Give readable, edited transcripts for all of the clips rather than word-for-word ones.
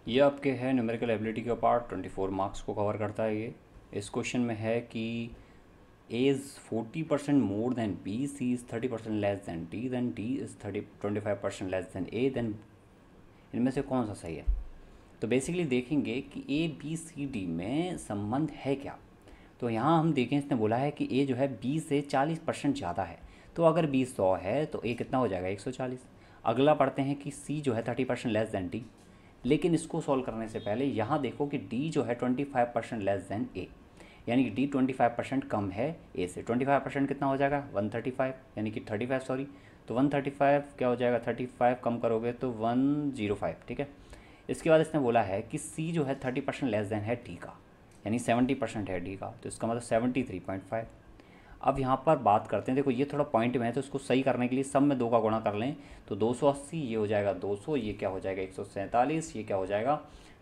ये आपके है न्यूमेरिकल एबिलिटी के पार्ट 24 मार्क्स को कवर करता है ये। इस क्वेश्चन में है कि A is 40% more than B, C is 30% less than D, then D is 25% less than A, then इनमें से कौन सा सही है। तो बेसिकली देखेंगे कि ए बी सी डी में संबंध है क्या। तो यहाँ हम देखें, इसने बोला है कि ए जो है बी से 40% ज़्यादा है। तो अगर बी 100 है तो ए कितना हो जाएगा, 140। अगला पढ़ते हैं कि सी जो है 30% लेस देन डी। लेकिन इसको सॉल्व करने से पहले यहाँ देखो कि डी जो है 25% लेस देन ए, यानी कि डी 25% कम है ए से। 25% कितना हो जाएगा, 135, यानी कि 35 सॉरी। तो 135 क्या हो जाएगा, 35 कम करोगे तो 105, ठीक है। इसके बाद इसने बोला है कि सी जो है 30% लेस देन है डी का, यानी 70% है डी का, तो इसका मतलब 73.5। अब यहाँ पर बात करते हैं, देखो ये थोड़ा पॉइंट में है तो इसको सही करने के लिए सब में 2 का गुणा कर लें। तो 280 ये हो जाएगा 200, ये क्या हो जाएगा 147, ये क्या हो जाएगा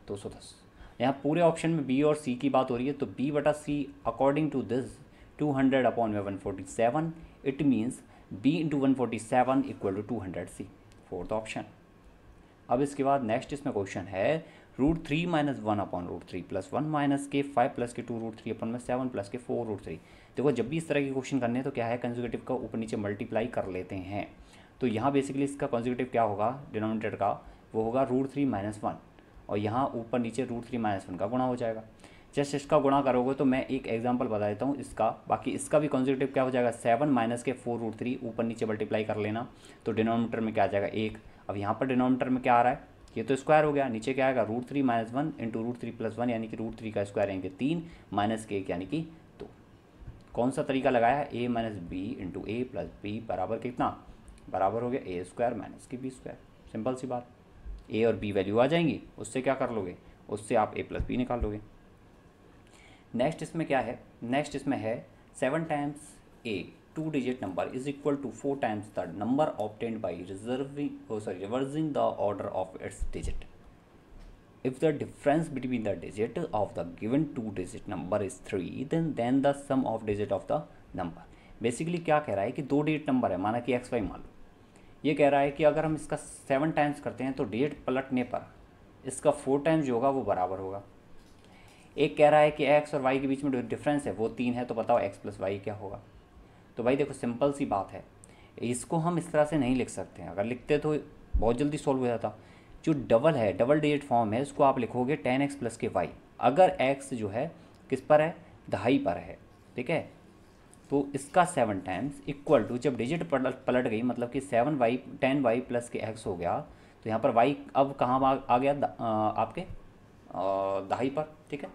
210। यहाँ पूरे ऑप्शन में बी और सी की बात हो रही है, तो बी बटा C according to this 200 upon में 147, it means B into 147 equal to 200 C, fourth option. अब इसके बाद नेक्स्ट इसमें क्वेश्चन है √3 माइनस 1 अपॉन √3 प्लस 1 माइनस के 5 प्लस के 2 √3 अपन में 7 प्लस के 4 √3। देखो जब भी इस तरह के क्वेश्चन करने हैं तो क्या है, कंजुगेटिव का ऊपर नीचे मल्टीप्लाई कर लेते हैं। तो यहाँ बेसिकली इसका कंजुगेटिव क्या होगा, डिनोमिनेटर का, वो होगा √3 माइनस 1, और यहाँ ऊपर नीचे √3 माइनस 1 का गुणा हो जाएगा। जस्ट इसका गुणा करोगे तो मैं एक एग्जांपल बता देता हूँ इसका, बाकी इसका भी कंजुगेटिव क्या हो जाएगा, 7 माइनस के 4 √3, ऊपर नीचे मल्टीप्लाई कर लेना, तो डिनोमिनेटर में क्या आ जाएगा 1। अब यहाँ पर डिनोमिनेटर में क्या आ रहा है, ये तो स्क्वायर हो गया, नीचे क्या आएगा √3 माइनस 1 इंटू √3 प्लस 1, यानी कि √3 का स्क्वायर यानी कि 3 माइनस के 1 यानी कि 2। कौन सा तरीका लगाया है, ए माइनस बी इंटू ए प्लस बी बराबर कितना, बराबर हो गया ए स्क्वायर माइनस की बी स्क्वायर। सिंपल सी बात, ए और बी वैल्यू आ जाएंगी, उससे क्या कर लोगे, उससे आप ए प्लस बी निकाल लोगे। नेक्स्ट इसमें क्या है, नेक्स्ट इसमें है 7 times a 2 digit number is equal to 4 times the number obtained by reversing the order of its digit. If the difference between the digit of the given 2 digit number is 3, then the sum of digit of the number। Basically क्या कह रहा है कि 2 digit number है, माना कि x Y मान लो। ये कह रहा है कि अगर हम इसका 7 टाइम्स करते हैं तो डिजिट पलटने पर इसका 4 टाइम्स जो होगा वो बराबर होगा। एक कह रहा है कि एक्स और वाई के बीच में जो डिफरेंस है वो 3 है, तो बताओ एक्स प्लस वाई क्या होगा। तो भाई देखो सिंपल सी बात है, इसको हम इस तरह से नहीं लिख सकते हैं, अगर लिखते तो बहुत जल्दी सॉल्व हो जाता। जो डबल है, डबल डिजिट फॉर्म है, इसको आप लिखोगे 10x प्लस के वाई। अगर x जो है किस पर है, दहाई पर है, ठीक है। तो इसका 7 टाइम्स इक्वल टू, जब डिजिट पलट गई मतलब कि 7y 10y प्लस के x हो गया, तो यहाँ पर y अब कहाँ आ गया, आपके दहाई पर, ठीक है।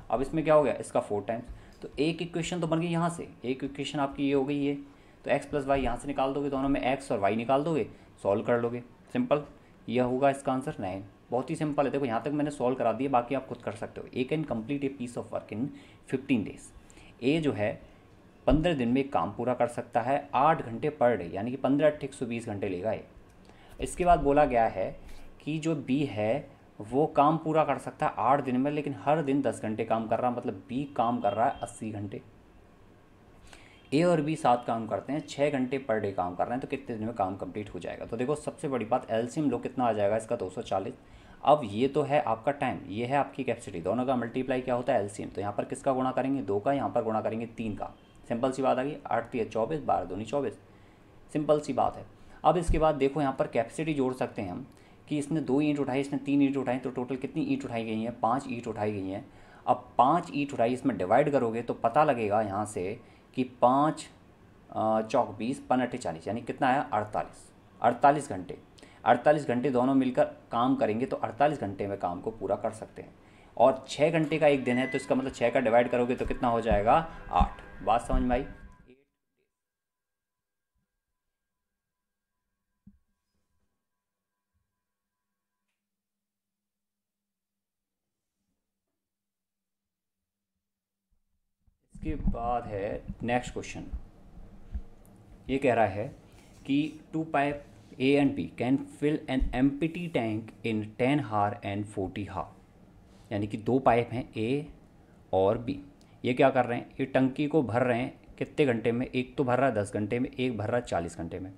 अब इसमें क्या हो गया, इसका 4 टाइम्स। तो एक इक्वेशन तो बन गई यहाँ से, एक इक्वेशन आपकी ये हो गई ये। तो x प्लस वाई यहाँ से निकाल दोगे, दोनों में x और y निकाल दोगे, सॉल्व कर लोगे, सिंपल। यह होगा इसका आंसर 9। बहुत ही सिंपल है, देखो यहाँ तक मैंने सॉल्व करा दिया, बाकी आप खुद कर सकते हो। A can complete a piece of work in 15 days. A जो है 15 दिन में एक काम पूरा कर सकता है, 8 घंटे पर डे, यानी कि 15 8 120 घंटे लेगा ये। इसके बाद बोला गया है कि जो बी है वो काम पूरा कर सकता है 8 दिन में, लेकिन हर दिन 10 घंटे काम कर रहा है, मतलब बी काम कर रहा है 80 घंटे। ए और बी साथ काम करते हैं, 6 घंटे पर डे काम कर रहे हैं, तो कितने दिन में काम कंप्लीट हो जाएगा। तो देखो सबसे बड़ी बात, एलसीएम लो कितना आ जाएगा इसका, 240। अब ये तो है आपका टाइम, ये है आपकी कैपेसिटी, दोनों का मल्टीप्लाई क्या होता है, एलसीएम। तो यहाँ पर किसका गुणा करेंगे, 2 का, यहाँ पर गुणा करेंगे 3 का। सिंपल सी बात आ गई, 8 3 24, 12 दूनी 24, सिंपल सी बात है। अब इसके बाद देखो यहाँ पर कैपेसिटी जोड़ सकते हैं हम, कि इसने 2 ईंट उठाई, इसने 3 ईंट उठाई, तो टोटल कितनी ईंट उठाई गई हैं, 5 ईंट उठाई गई हैं। अब 5 ईंट उठाई, इसमें डिवाइड करोगे तो पता लगेगा यहाँ से कि 5 चौक 20 5 40, यानी कितना आया 48। 48 घंटे, 48 घंटे दोनों मिलकर काम करेंगे तो 48 घंटे में काम को पूरा कर सकते हैं। और 6 घंटे का एक दिन है, तो इसका मतलब 6 का डिवाइड करोगे तो कितना हो जाएगा 8। बात समझ में आई। इसके बाद है नेक्स्ट क्वेश्चन। ये कह रहा है कि 2 pipe A and B can fill an empty tank in 10 hour and 40 हार। यानी कि 2 पाइप हैं ए और बी, ये क्या कर रहे हैं, ये टंकी को भर रहे हैं कितने घंटे में, एक तो भर रहा है 10 घंटे में, एक भर रहा है 40 घंटे में।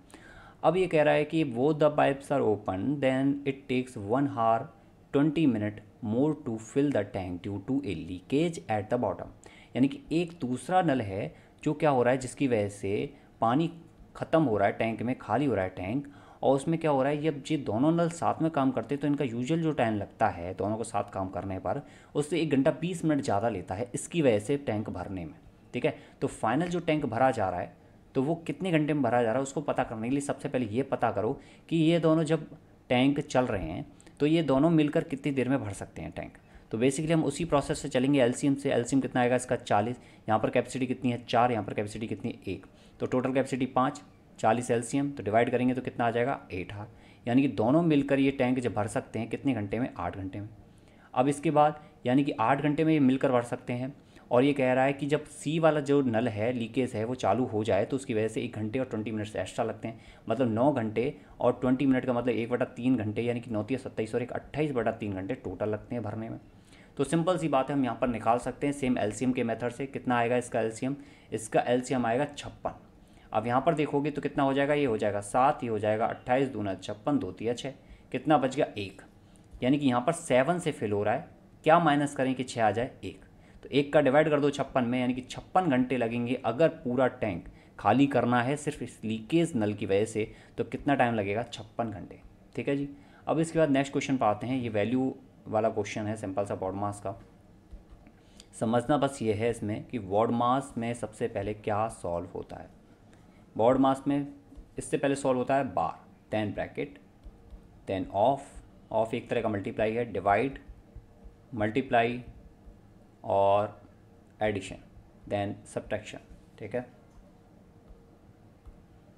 अब ये कह रहा है कि वो the pipes are open then it takes 1 hour 20 minute more to fill the tank due to a leakage at the bottom. यानी कि एक दूसरा नल है जो क्या हो रहा है, जिसकी वजह से पानी ख़त्म हो रहा है, टैंक में खाली हो रहा है टैंक, और उसमें क्या हो रहा है, जब ये दोनों नल साथ में काम करते हैं तो इनका यूजुअल जो टाइम लगता है दोनों को साथ काम करने पर, उससे 1 घंटा 20 मिनट ज़्यादा लेता है इसकी वजह से टैंक भरने में। ठीक है, तो फाइनल जो टैंक भरा जा रहा है तो वो कितने घंटे में भरा जा रहा है उसको पता करने के लिए सबसे पहले ये पता करो कि ये दोनों जब टैंक चल रहे हैं तो ये दोनों मिलकर कितनी देर में भर सकते हैं टैंक। तो बेसिकली हम उसी प्रोसेस से चलेंगे एलसीएम से। एलसीएम कितना आएगा इसका 40, यहाँ पर कैपेसिटी कितनी है 4, यहाँ पर कैपेसिटी कितनी है 1, तो टोटल कैपेसिटी 5, 40 एलसीएम, तो डिवाइड करेंगे तो कितना आ जाएगा 8 आर। यानी कि दोनों मिलकर ये टैंक जब भर सकते हैं कितने घंटे में, 8 घंटे में। अब इसके बाद यानी कि 8 घंटे में ये मिलकर भर सकते हैं, और ये कह रहा है कि जब सी वाला जो नल है लीकेज है वो चालू हो जाए तो उसकी वजह से 1 घंटे और 20 मिनट से एक्स्ट्रा लगते हैं, मतलब 9 घंटे और 20 मिनट का मतलब 1/3 घंटे, यानी कि 9 × 27 और 28/3 घंटे टोटल लगते हैं भरने में। तो सिंपल सी बात है, हम यहाँ पर निकाल सकते हैं सेम एलसीएम के मेथड से। कितना आएगा इसका एलसीएम, इसका एलसीएम आएगा 56। अब यहाँ पर देखोगे तो कितना हो जाएगा, ये हो जाएगा 7, ये हो जाएगा 28 दूना 56, 2 तिया 6, कितना बच गया 1। यानी कि यहाँ पर 7 से फिल हो रहा है, क्या माइनस करें कि 6 आ जाए 1, तो 1 का डिवाइड कर दो 56 में, यानी कि 56 घंटे लगेंगे अगर पूरा टैंक खाली करना है सिर्फ इस लीकेज नल की वजह से, तो कितना टाइम लगेगा 56 घंटे। ठीक है जी। अब इसके बाद नेक्स्ट क्वेश्चन पर आते हैं, ये वैल्यू वाला क्वेश्चन है सिंपल सा बॉड मास का। समझना बस ये है इसमें कि बॉड मास में सबसे पहले क्या सॉल्व होता है। बॉड मास में इससे पहले सॉल्व होता है बार, देन ब्रैकेट, देन ऑफ एक तरह का मल्टीप्लाई है, डिवाइड, मल्टीप्लाई और एडिशन, देन सब्ट्रैक्शन। ठीक है,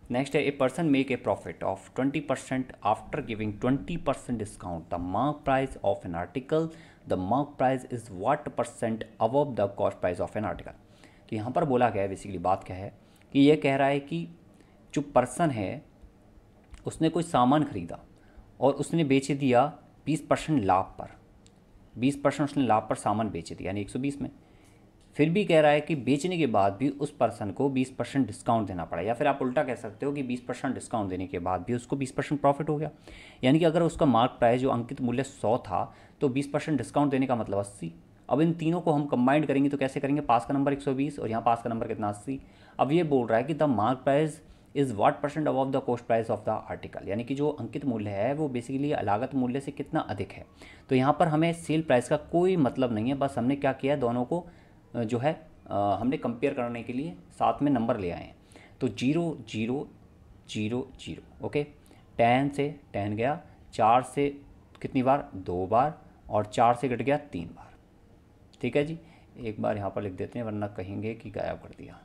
नेक्स्ट है a person make a profit of 20% after giving 20% discount the mark price of an article, the mark price is what % above the cost price of an article. तो यहाँ पर बोला गया है, basically बात क्या है कि ये कह रहा है कि जो पर्सन है उसने कोई सामान खरीदा और उसने बेच दिया 20% लाभ पर, 20% उसने लाभ पर सामान बेच दिया यानी 120 में। फिर भी कह रहा है कि बेचने के बाद भी उस पर्सन को 20% डिस्काउंट देना पड़ा, या फिर आप उल्टा कह सकते हो कि 20% डिस्काउंट देने के बाद भी उसको 20% प्रॉफिट हो गया। यानी कि अगर उसका मार्क प्राइस जो अंकित मूल्य 100 था तो 20% डिस्काउंट देने का मतलब 80। अब इन तीनों को हम कंबाइंड करेंगे तो कैसे करेंगे, पास का नंबर 120 और यहाँ पास का नंबर कितना 80। अब ये बोल रहा है कि the mark price is what % above the cost price of the article, यानी कि जो अंकित मूल्य है वो बेसिकली लागत मूल्य से कितना अधिक है। तो यहाँ पर हमें सेल प्राइस का कोई मतलब नहीं है, बस हमने क्या किया है दोनों को जो है हमने कंपेयर करने के लिए साथ में नंबर ले आए हैं। तो 0 0 0 0, ओके। 10 से 10 गया, 4 से कितनी बार 2 बार, और 4 से कट गया 3 बार। ठीक है जी, एक बार यहाँ पर लिख देते हैं वरना कहेंगे कि गायब कर दिया।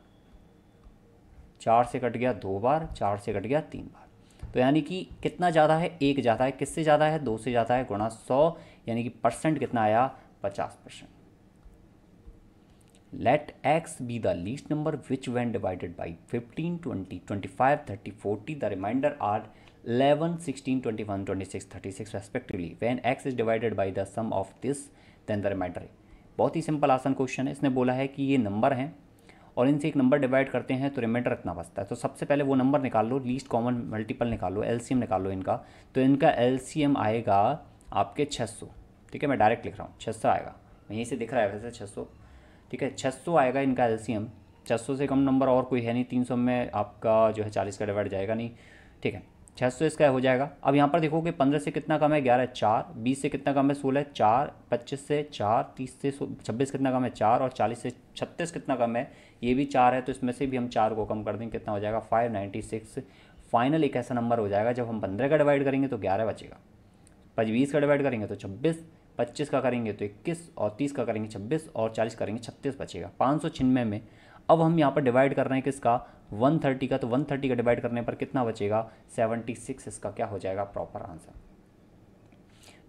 4 से कट गया 2 बार, 4 से कट गया 3 बार। तो यानी कि कितना ज़्यादा है, 1 ज़्यादा है। किससे ज़्यादा है, 2 से ज़्यादा है, गुणा 100, यानी कि परसेंट कितना आया 50%। Let x be the least number which when divided by 15, 20, 25, 30, 40, the remainder are 11, 16, 21, 26, 36 respectively. When x is divided by the sum of this, then the remainder. बहुत ही सिंपल आसान क्वेश्चन है। इसने बोला है कि ये नंबर हैं और इनसे एक नंबर डिवाइड करते हैं तो रिमाइंडर इतना बचता है। तो सबसे पहले वो नंबर निकाल लो, लीस्ट कॉमन मल्टीपल निकालो, एलसीएम निकाल लो इनका। तो इनका एलसीएम आएगा आपके 600। ठीक है, मैं डायरेक्ट लिख रहा हूँ 600 आएगा, यहीं से दिख रहा है वैसे 600। ठीक है, 600 आएगा इनका एलसीएम। 600 से कम नंबर और कोई है नहीं, 300 में आपका जो है 40 का डिवाइड जाएगा नहीं। ठीक है, 600 इसका हो जाएगा। अब यहाँ पर देखोगे 15 से कितना कम है 11, 4, 20 से कितना कम है 16, 4, 25 से 4, 30 से 26 कितना कम है 4, और 40 से 36 कितना कम है, ये भी 4 है। तो इसमें से भी हम 4 को कम कर देंगे, कितना हो जाएगा 596। फाइनल एक ऐसा नंबर हो जाएगा जब हम 15 का डिवाइड करेंगे तो 11 बचेगा, 20 का डिवाइड करेंगे तो 26, 25 का करेंगे तो 21, और 30 का करेंगे 26, और 40 करेंगे 36, बचेगा 596 में। अब हम यहाँ पर डिवाइड कर रहे हैं किसका, 130 का, तो 130 का डिवाइड करने पर कितना बचेगा 76। इसका क्या हो जाएगा प्रॉपर आंसर।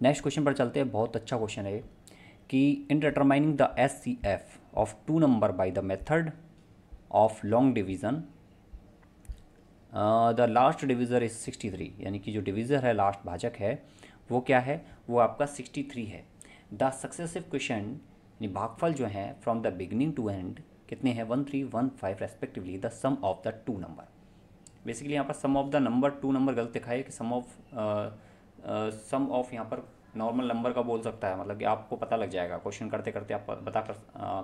नेक्स्ट क्वेश्चन पर चलते हैं, बहुत अच्छा क्वेश्चन है कि in determining the SCF of 2 number by the method of long division the last divisor is 63, यानी कि जो डिविज़र है लास्ट भाजक है वो क्या है, वो आपका 63 है। द सक्सेसिव क्वेश्चन यानी भागफल जो है from the beginning to end कितने हैं 1 3 1 5 respectively, the sum of the 2 number. Basically यहाँ पर sum of the number 2 number गलत दिखा है कि सम ऑफ यहाँ पर नॉर्मल नंबर का बोल सकता है, मतलब कि आपको पता लग जाएगा, क्वेश्चन करते करते आप पता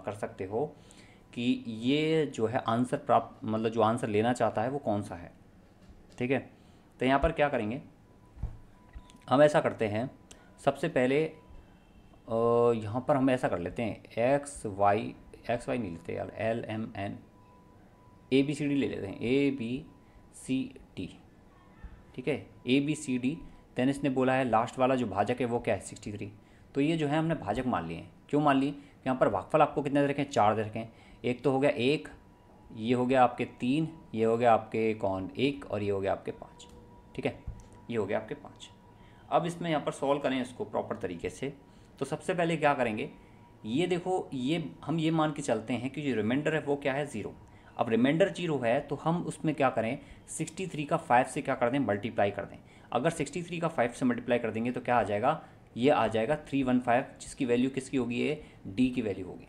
कर सकते हो कि ये जो है आंसर प्राप्त, मतलब जो आंसर लेना चाहता है वो कौन सा है। ठीक है, तो यहाँ पर क्या करेंगे, हम ऐसा करते हैं, सबसे पहले यहाँ पर हम ऐसा कर लेते हैं, एक्स वाई नहीं लेते यार, L M N A B C D ले लेते हैं, ए बी सी डी। ठीक है, A B C D. Then इसने बोला है लास्ट वाला जो भाजक है वो क्या है 63। तो ये जो है हमने भाजक मान लिए हैं। क्यों मान लिए, यहाँ पर भागफल आपको कितने दे रखे हैं, 4 दे रखे हैं। एक तो हो गया 1, ये हो गया आपके 3, ये हो गया आपके 1 और ये हो गया आपके 5। ठीक है, ये हो गया आपके 5। अब इसमें यहाँ पर सॉल्व करें इसको प्रॉपर तरीके से। तो सबसे पहले क्या करेंगे, ये देखो, ये हम ये मान के चलते हैं कि जो रिमाइंडर है वो क्या है 0। अब रिमाइंडर 0 है तो हम उसमें क्या करें, 63 का 5 से क्या कर दें, मल्टीप्लाई कर दें। अगर 63 का 5 से मल्टीप्लाई कर देंगे तो क्या आ जाएगा, ये आ जाएगा 315, जिसकी वैल्यू किसकी होगी, ये डी की वैल्यू होगी।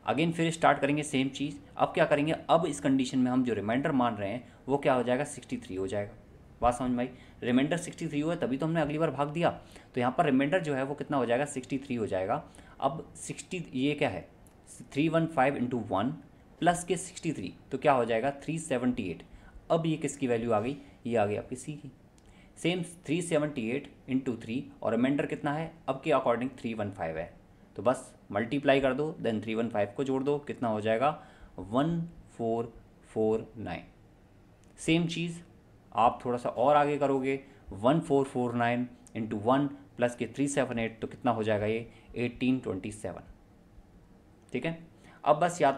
अगेन फिर स्टार्ट करेंगे सेम चीज़। अब क्या करेंगे, अब इस कंडीशन में हम जो रिमाइंडर मान रहे हैं वो क्या हो जाएगा, 63 हो जाएगा। बात समझ में आई, रिमाइंडर 63 हुआ तभी तो हमने अगली बार भाग दिया। तो यहाँ पर रिमाइंडर जो है वो कितना हो जाएगा, 63 हो जाएगा। अब 60 ये क्या है, 315 इंटू 1 प्लस के 63, तो क्या हो जाएगा 378। अब ये किसकी वैल्यू आ गई, ये आ गई आपकी सी की। सेम 378 इंटू 3 और रिमाइंडर कितना है अब के अकॉर्डिंग 315 है, तो बस मल्टीप्लाई कर दो, देन 315 को जोड़ दो, कितना हो जाएगा 1449। सेम चीज़ आप थोड़ा सा और आगे करोगे, 1449 इंटू 1 प्लस के 378, तो कितना हो जाएगा ये 1827। ठीक है, अब बस या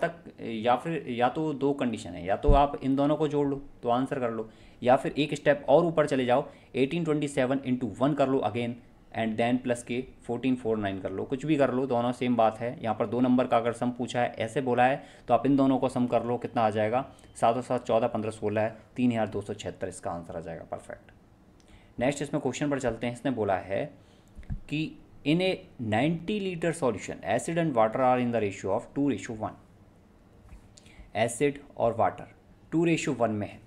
तो दो कंडीशन है, या तो आप इन दोनों को जोड़ लो तो आंसर कर लो, या फिर एक स्टेप और ऊपर चले जाओ, 1827 इंटू 1 कर लो अगेन, एंड देन प्लस के 1449 कर लो, कुछ भी कर लो, दोनों सेम बात है। यहाँ पर 2 नंबर का अगर सम पूछा है, ऐसे बोला है, तो आप इन दोनों को सम कर लो, कितना आ जाएगा, 7 और 7 14, 15 16 है, 3276 इसका आंसर आ जाएगा। परफेक्ट। नेक्स्ट इसमें क्वेश्चन पर चलते हैं। इसने बोला है कि in a 90 litre solution acid and water are in the ratio of 2:1। Acid और वाटर 2:1 में है।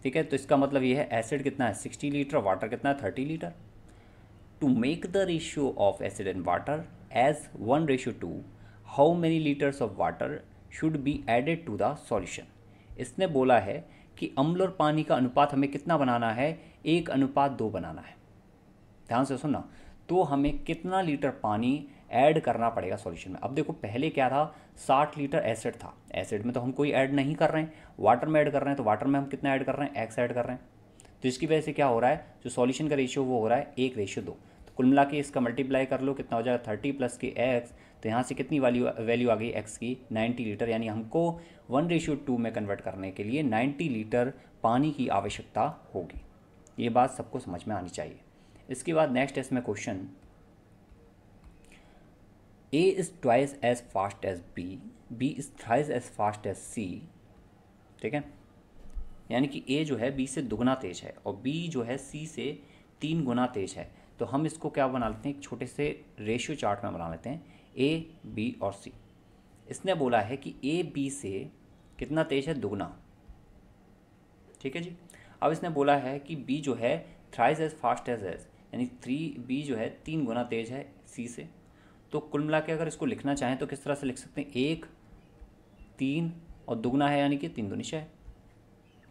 ठीक है, तो इसका मतलब ये है एसिड कितना है 60 लीटर, वाटर कितना है 30 litre. To make the ratio of acid and water as 1:2, how many litres of water should be added to the solution. इसने बोला है कि अम्ल और पानी का अनुपात हमें कितना बनाना है, 1:2 बनाना है। ध्यान से सुनना, तो हमें कितना लीटर पानी ऐड करना पड़ेगा सॉल्यूशन में। अब देखो पहले क्या था, 60 लीटर एसिड था, एसिड में तो हम कोई ऐड नहीं कर रहे हैं, वाटर में ऐड कर रहे हैं, तो वाटर में हम कितना ऐड कर रहे हैं, एक्स ऐड कर रहे हैं। तो इसकी वजह से क्या हो रहा है, जो सॉल्यूशन का रेशियो वो हो रहा है 1:2। तो कुल मिला के इसका मल्टीप्लाई कर लो, कितना हो जाएगा 30 प्लस के एक्स। तो यहाँ से कितनी वैल्यू आ गई एक्स की, 90 लीटर। यानी हमको 1:2 में कन्वर्ट करने के लिए 90 लीटर पानी की आवश्यकता होगी। ये बात सबको समझ में आनी चाहिए। इसके बाद नेक्स्ट है इसमें question, A is twice as fast as B, B is thrice as fast as C। ठीक है, यानी कि A जो है B से दुगना तेज है और B जो है C से 3 गुना तेज है। तो हम इसको क्या बना लेते हैं, एक छोटे से रेशियो चार्ट में बना लेते हैं, A B और C। इसने बोला है कि A B से कितना तेज है, दुगना। ठीक है जी। अब इसने बोला है कि B जो है thrice as fast as as, यानी B जो है 3 गुना तेज है C से। तो कुल मिला के अगर इसको लिखना चाहें तो किस तरह से लिख सकते हैं, 1 3 और दुगना है यानी कि 3 दूनी 6।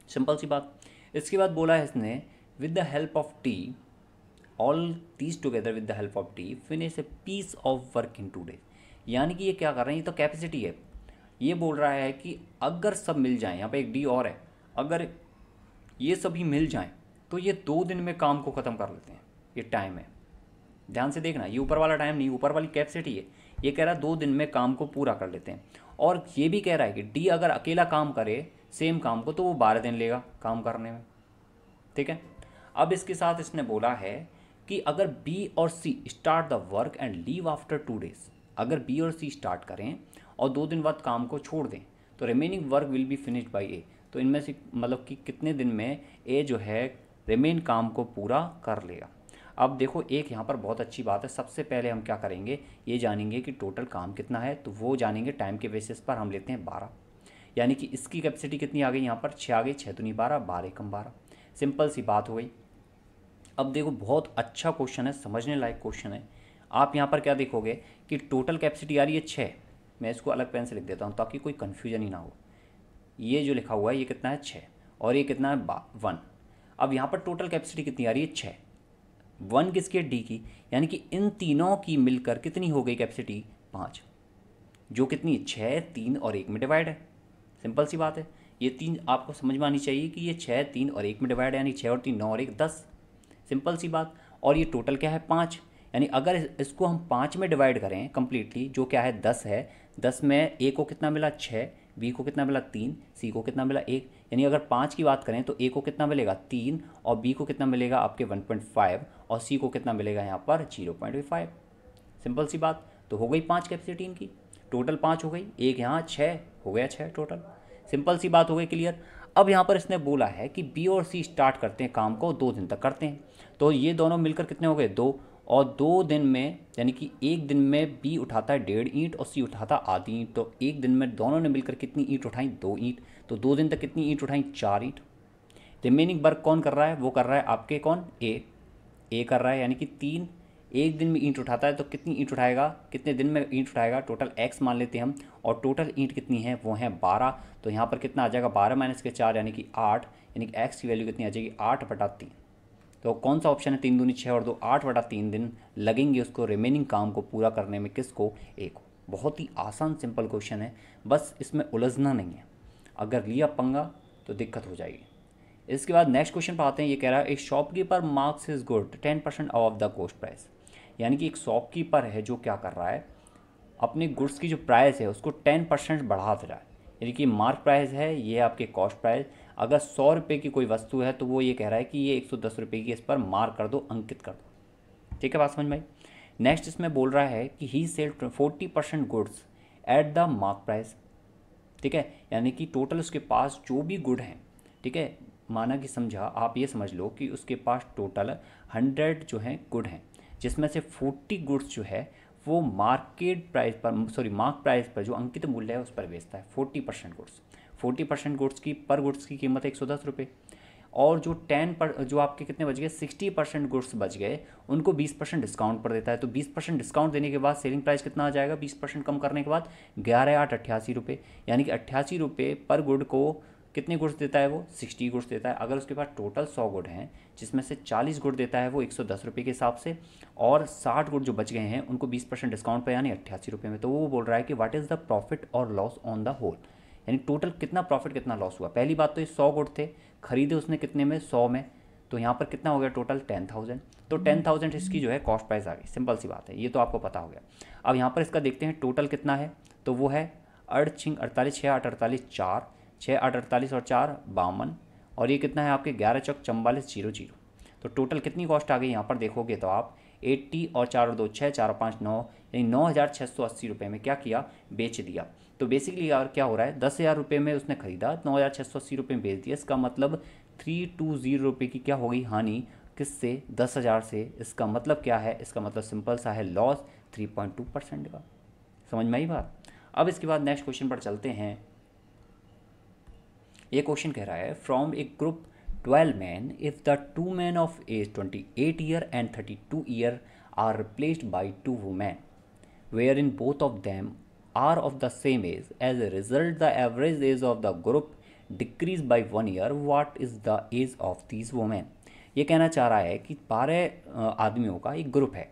सिंपल सी बात। इसके बाद बोला है इसने with the help of T, all these together with the help of T finish a piece of work in 2 days। यानी कि ये क्या कर रहे हैं, ये तो कैपेसिटी है। ये बोल रहा है कि अगर सब मिल जाएं, यहाँ पे एक डी और है, अगर ये सभी मिल जाएं तो ये 2 दिन में काम को ख़त्म कर लेते हैं। ये टाइम है, ध्यान से देखना, ये ऊपर वाला टाइम नहीं, ऊपर वाली कैपेसिटी है। ये कह रहा है 2 दिन में काम को पूरा कर लेते हैं। और ये भी कह रहा है कि डी अगर अकेला काम करे सेम काम को तो वो 12 दिन लेगा काम करने में। ठीक है, अब इसके साथ इसने बोला है कि अगर बी और C start the work and leave after 2 days, अगर बी और सी स्टार्ट करें और 2 दिन बाद काम को छोड़ दें तो remaining work will be finished by A. तो इनमें से मतलब कि कितने दिन में ए जो है रिमेन काम को पूरा कर लेगा। अब देखो एक यहाँ पर बहुत अच्छी बात है, सबसे पहले हम क्या करेंगे, ये जानेंगे कि टोटल काम कितना है, तो वो जानेंगे टाइम के बेसिस पर। हम लेते हैं 12, यानी कि इसकी कैपेसिटी कितनी आ गई, यहाँ पर 6 आ गई, 6 दूनी 12, 12 कम 12। सिंपल सी बात हो गई। अब देखो बहुत अच्छा क्वेश्चन है, समझने लायक क्वेश्चन है। आप यहाँ पर क्या देखोगे कि टोटल कैपेसिटी आ रही है 6। मैं इसको अलग पेन से लिख देता हूँ ताकि कोई कन्फ्यूजन ही ना हो। ये जो लिखा हुआ है ये कितना है 6, और ये कितना है 1। अब यहाँ पर टोटल कैपेसिटी कितनी आ रही है 6। 1 किसकी है, डी की, यानी कि इन तीनों की मिलकर कितनी हो गई कैपेसिटी 5, जो कितनी 6, 3 और 1 में डिवाइड है। सिंपल सी बात है, ये तीन आपको समझ में आनी चाहिए कि ये 6, 3 और 1 में डिवाइड है, यानी 6 और 3 9 और 1 10। सिंपल सी बात। और ये टोटल क्या है 5, यानी अगर इसको हम 5 में डिवाइड करें कम्प्लीटली, जो क्या है 10 है, 10 में ए को कितना मिला 6, बी को कितना मिला 3, सी को कितना मिला 1, यानी अगर 5 की बात करें तो ए को कितना मिलेगा 3, और बी को कितना मिलेगा आपके 1.5, और सी को कितना मिलेगा यहाँ पर 0.5। सिंपल सी बात। तो हो गई 5 कैपेसिटी इनकी, टोटल 5 हो गई, एक यहाँ 6 हो गया 6 टोटल। सिंपल सी बात हो गई, क्लियर। अब यहाँ पर इसने बोला है कि बी और सी स्टार्ट करते हैं काम को 2 दिन तक करते हैं, तो ये दोनों मिलकर कितने हो गए 2, और 2 दिन में यानी कि एक दिन में बी उठाता है 1.5 ईंट और सी उठाता आधी ईंट, तो एक दिन में दोनों ने मिलकर कितनी ईंट उठाई 2 ईंट, तो 2 दिन तक कितनी ईंट उठाई 4 ईंट। रिमेनिंग वर्क कौन कर रहा है, वो कर रहा है आपके कौन ए कर रहा है, यानी कि 3 एक दिन में ईंट उठाता है, तो कितनी ईंट उठाएगा, कितने दिन में ईंट उठाएगा, टोटल एक्स मान लेते हैं हम, और टोटल ईंट कितनी है वो है 12। तो यहाँ पर कितना आ जाएगा 12 माइनस के 4 यानी कि 8, यानी कि एक्स की वैल्यू कितनी आ जाएगी 8/3। तो कौन सा ऑप्शन है, 3 दूनी 6 और 2 8/3 दिन लगेंगे उसको रिमेनिंग काम को पूरा करने में, किसको ए को। बहुत ही आसान सिंपल क्वेश्चन है, बस इसमें उलझना नहीं है, अगर लिया पंगा तो दिक्कत हो जाएगी। इसके बाद नेक्स्ट क्वेश्चन पर आते हैं। ये कह रहा है एक shopkeeper marks his good 10% of the cost price, यानी कि एक शॉपकीपर है जो क्या कर रहा है, अपने गुड्स की जो प्राइस है उसको 10% बढ़ा दे रहा है, यानी कि मार्क प्राइस है ये आपके कॉस्ट प्राइस। अगर 100 रुपये की कोई वस्तु है तो वो ये कह रहा है कि ये 110 रुपये की इस पर मार्क कर दो, अंकित कर दो। ठीक है, बात समझ में आई। नेक्स्ट इसमें बोल रहा है कि he sold 40% goods at the mark price. ठीक है, यानी कि टोटल उसके पास जो भी गुड हैं, ठीक है, माना कि समझा, आप ये समझ लो कि उसके पास टोटल 100 जो हैं गुड हैं, जिसमें से 40 गुड्स जो है वो मार्केट प्राइस पर, सॉरी मार्क प्राइस पर जो अंकित मूल्य है उस पर बेचता है। 40% गुड्स, 40% गुड्स की पर गुड्स की कीमत है 110 रुपये, और जो 10 पर जो आपके कितने बच गए 60% गुड्स बच गए, उनको 20% डिस्काउंट पर देता है। तो 20% डिस्काउंट देने के बाद सेलिंग प्राइस कितना आ जाएगा 20% कम करने के बाद 11,888 रुपये, यानी कि 88 रुपये पर गुड को कितने गुड्स देता है वो 60 गुड्स देता है। अगर उसके पास टोटल 100 गुड हैं जिसमें से 40 गुड देता है वो 110 रुपये के हिसाब से, और 60 गुड जो बच गए हैं उनको 20% डिस्काउंट पर यानी 88 रुपये में। तो वो बोल रहा है कि व्हाट इज़ द प्रॉफिट और लॉस ऑन द होल, यानी टोटल कितना प्रॉफिट कितना लॉस हुआ। पहली बात तो ये 100 गुड थे, खरीदे उसने कितने में 100 में, तो यहाँ पर कितना हो गया टोटल 10,000। तो 10,000 इसकी जो है कॉस्ट प्राइस आ गई, सिंपल सी बात है, ये तो आपको पता हो गया। अब यहाँ पर इसका देखते हैं टोटल कितना है, तो वो है 8 छिंग 48, 6 8 48 4, 6 8 48 और 4 52, और ये कितना है आपके 11 चौक 44 00। तो टोटल कितनी कॉस्ट आ गई यहाँ पर देखोगे तो आप 80 और 4 और 2 6, 4 और 5 9, यानी 9,680 रुपये में क्या किया बेच दिया। तो बेसिकली यार क्या हो रहा है 10,000 रुपये में उसने खरीदा, 9,680 रुपये में बेच दिया। इसका मतलब 320 रुपये की क्या हो गई हानि, किससे 10,000 से। इसका मतलब क्या है, इसका मतलब सिंपल सा है लॉस 3.2% का। समझ में आई बात। अब इसके बाद नेक्स्ट क्वेश्चन पर चलते हैं। ये क्वेश्चन कह रहा है from A group 12 men if the 2 men of age 28 year and 32 year are replaced by 2 women wherein both of them are of the same age. As a result, the average age of the group decreased by 1 year. What is the age of these women? ये कहना चाह रहा है कि 12 आदमियों का एक group है,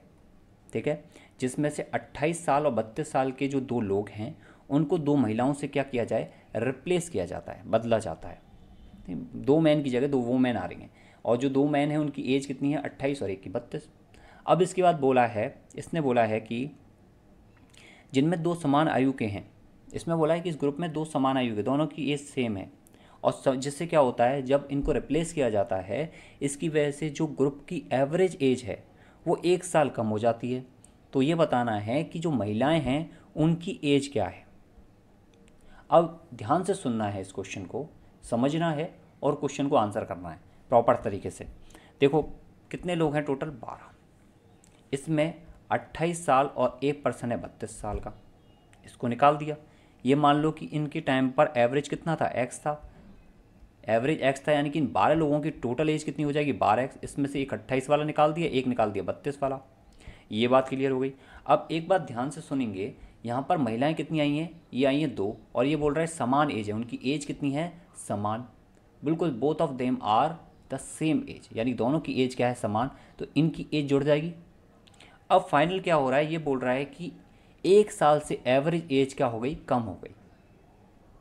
ठीक है, जिसमें से 28 साल और 32 साल के जो 2 लोग हैं उनको 2 महिलाओं से क्या किया जाए, रिप्लेस किया जाता है, बदला जाता है। 2 मैन की जगह 2 वोमेन आ रही हैं, और जो 2 मैन हैं उनकी एज कितनी है 28 और एक की 32। अब इसके बाद बोला है, इसने बोला है कि जिनमें 2 समान आयु के हैं, इसमें बोला है कि इस ग्रुप में 2 समान आयु के, दोनों की एज सेम है, और जिससे क्या होता है जब इनको रिप्लेस किया जाता है इसकी वजह से जो ग्रुप की एवरेज एज है वो 1 साल कम हो जाती है। तो ये बताना है कि जो महिलाएं हैं उनकी एज क्या है। अब ध्यान से सुनना है, इस क्वेश्चन को समझना है और क्वेश्चन को आंसर करना है प्रॉपर तरीके से। देखो कितने लोग हैं टोटल 12, इसमें 28 साल और एक पर्सन है 32 साल का, इसको निकाल दिया। ये मान लो कि इनके टाइम पर एवरेज कितना था x था, एवरेज एक्स था, यानी कि इन 12 लोगों की टोटल एज कितनी हो जाएगी 12x। इसमें से एक 28 वाला निकाल दिया, एक निकाल दिया 32 वाला। ये बात क्लियर हो गई। अब एक बात ध्यान से सुनेंगे, यहाँ पर महिलाएं कितनी आई हैं, ये आई हैं 2, और ये बोल रहा है समान एज है, उनकी एज कितनी है समान, बिल्कुल both of them are the same age, यानी दोनों की एज क्या है समान, तो इनकी एज जुड़ जाएगी। अब फाइनल क्या हो रहा है, ये बोल रहा है कि 1 साल से एवरेज एज क्या हो गई कम हो गई।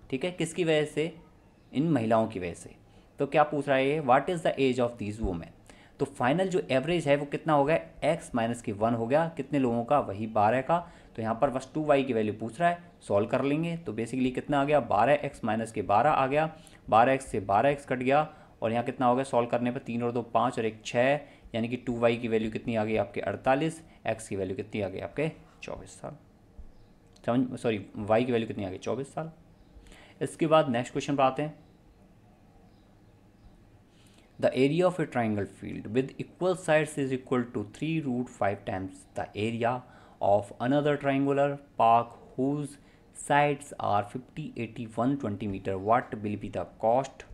ठीक है, किसकी वजह से, इन महिलाओं की वजह से। तो क्या पूछ रहा है ये, what is the age of these women. तो फाइनल जो एवरेज है वो कितना हो गया, x माइनस की 1 हो गया, कितने लोगों का, वही 12 का। तो यहाँ पर बस 2y की वैल्यू पूछ रहा है, सॉल्व कर लेंगे। तो बेसिकली कितना आ गया, 12x माइनस के 12 आ गया, 12x से 12x कट गया, और यहाँ कितना हो गया सॉल्व करने पर, 3 और 2 5 और 1 6, यानी कि 2y की वैल्यू कितनी आ गई आपके 48, x की वैल्यू कितनी आ गई आपके 24 साल, समझ सॉरी y की वैल्यू कितनी आ गई 24 साल। इसके बाद नेक्स्ट क्वेश्चन पर आते हैं। The area of a triangle field with equal sides is equal to 3 root 5 times the area of another triangular park whose sides are 50, 80, 120 meter. What will be the cost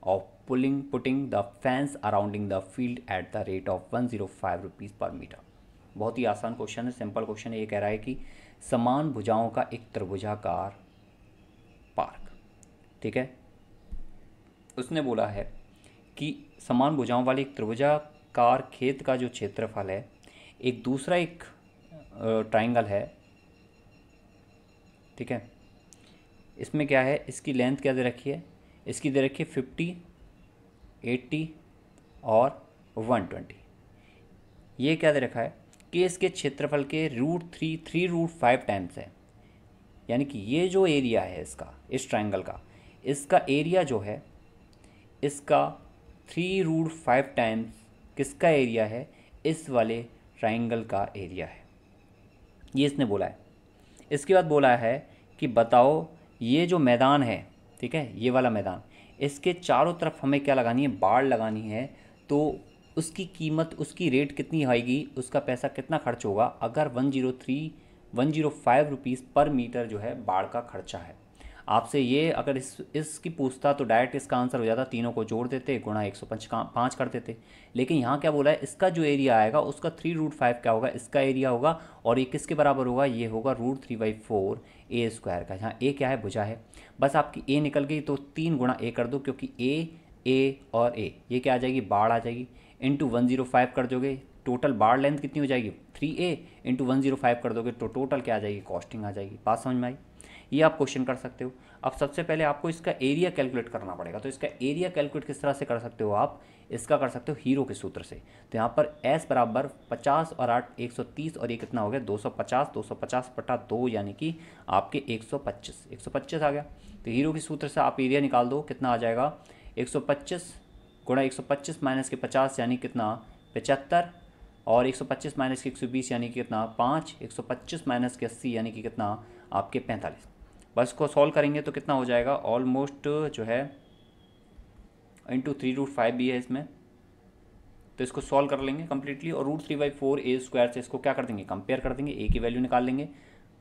of putting the fence surrounding the field at the rate of 105 rupees per meter? बहुत ही आसान question है, simple question है। ये कह रहा है कि समान भुजाओं का एक त्रिभुजाकार पार्क, ठीक है, उसने बोला है कि समान भुजाओं वाली एक त्रिभुजाकार खेत का जो क्षेत्रफल है, एक दूसरा एक ट्राइंगल है, ठीक है, इसमें क्या है, इसकी लेंथ क्या दे रखी है, इसकी दे रखी है 50, 80 और 120। ये क्या दे रखा है कि इसके क्षेत्रफल के थ्री रूट 5 टाइम्स है, यानी कि ये जो एरिया है इसका, इस ट्राइंगल का, इसका एरिया जो है इसका 3 रूट 5 टाइम्स किसका एरिया है, इस वाले ट्राइंगल का एरिया है, ये इसने बोला है। इसके बाद बोला है कि बताओ ये जो मैदान है, ठीक है, ये वाला मैदान, इसके चारों तरफ हमें क्या लगानी है, बाड़ लगानी है, तो उसकी कीमत, उसकी रेट कितनी आएगी, उसका पैसा कितना खर्च होगा अगर 105 रुपीज़ पर मीटर जो है बाड़ का खर्चा है। आपसे ये अगर इसकी पूछता तो डायरेक्ट इसका आंसर हो जाता, तीनों को जोड़ देते, गुणा 105 कर देते। लेकिन यहाँ क्या बोला है, इसका जो एरिया आएगा उसका 3 रूट 5 क्या होगा, इसका एरिया होगा, और ये किसके बराबर होगा, ये होगा √3/4 ए स्क्वायर का। यहाँ ए क्या है, भुजा है, बस आपकी ए निकल गई तो 3 गुणा ए कर दो, क्योंकि ए और ए ये क्या आ जाएगी, बाढ़ आ जाएगी, इंटू 105 कर दोगे, टोटल बाढ़ लेंथ कितनी हो जाएगी 3a, इंटू 105 कर दोगे तो टोटल क्या आ जाएगी, कॉस्टिंग आ जाएगी। बात समझ में आई, ये आप क्वेश्चन कर सकते हो। अब सबसे पहले आपको इसका एरिया कैलकुलेट करना पड़ेगा, तो इसका एरिया कैलकुलेट किस तरह से कर सकते हो आप, इसका कर सकते हो हीरो के सूत्र से। तो यहाँ पर s बराबर 50 और 8 130, और ये कितना हो गया 250 बटा 2, यानी कि आपके 125 आ गया। तो हीरो के सूत्र से आप एरिया निकाल दो, कितना आ जाएगा 125 गुणा 125 माइनस के 50 यानी कितना 75, और 125 माइनस के 120 यानी कि कितना 5, 125 माइनस के 80 यानी कि कितना आपके 45। बस को सॉल्व करेंगे तो कितना हो जाएगा, ऑलमोस्ट जो है इंटू 3 रूट 5 भी है इसमें, तो इसको सॉल्व कर लेंगे कम्प्लीटली, और √3/4 ए स्क्वायर से इसको क्या कर देंगे, कंपेयर कर देंगे, ए की वैल्यू निकाल लेंगे।